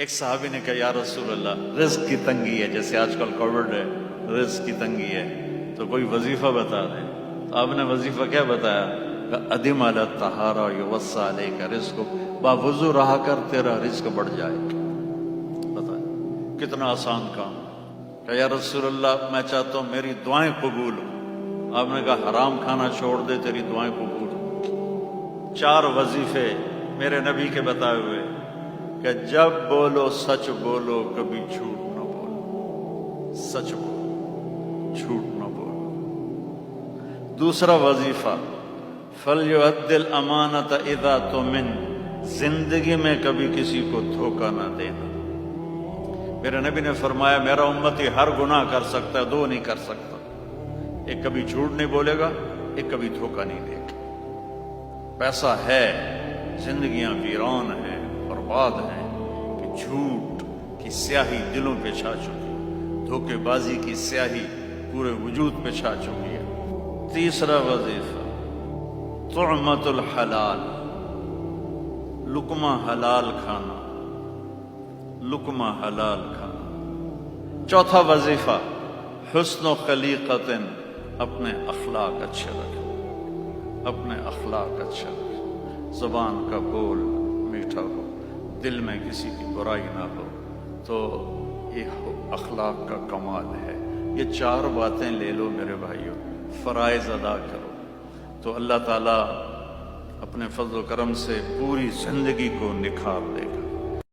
ایک صحابی نے کہا یا رسول اللہ رزق کی تنگی ہے، جیسے آج کل کووڈ ہے، رزق کی تنگی ہے، تو کوئی وظیفہ بتا دیں۔ تو آپ نے وظیفہ کیا بتایا؟ ادم علی الطہارہ یوسع علیک رزقک، باوضو رہا کر تیرا رزق بڑھ جائے گا۔ بتائیں کتنا آسان کام۔ کہ یا رسول اللہ میں چاہتا ہوں میری دعائیں قبول ہوں۔ آپ نے کہا حرام کھانا چھوڑ دے تیری دعائیں قبول ہوں۔ 4 وظیفے میرے نبی کے بتائے ہوئے کہ جب بولو سچ بولو، کبھی جھوٹ نہ بولو، سچ بولو جھوٹ نہ بولو۔ دوسرا وظیفہ فَلْيُؤَدِّ الْأَمَانَةَ إِذَا تُؤْمِنَ، زندگی میں کبھی کسی کو دھوکہ نہ دینا۔ میرے نبی نے فرمایا میرا امتی ہر گناہ کر سکتا ہے، 2 نہیں کر سکتا، ایک کبھی جھوٹ نہیں بولے گا، ایک کبھی دھوکہ نہیں دے گا۔ پیسہ ہے، زندگیاں ویران ہیں، برباد ہیں، کہ جھوٹ کی سیاہی دلوں پہ چھا چکی ہے، دھوکے بازی کی سیاہی پورے وجود پہ چھا چکی ہے۔ تیسرا وظیفہ طعمۃ الحلال، لقمہ حلال کھانا، لقمہ حلال کھانا۔ چوتھا وظیفہ حسن و خلیقت، اپنے اخلاق اچھے رکھیں، اپنے اخلاق اچھے رکھیں، زبان کا بول میٹھا ہو، دل میں کسی کی برائی نہ ہو، تو یہ اخلاق کا کمال ہے۔ یہ 4 باتیں لے لو میرے بھائیوں، فرائض ادا کرو تو اللہ تعالیٰ اپنے فضل و کرم سے پوری زندگی کو نکھار دے گا۔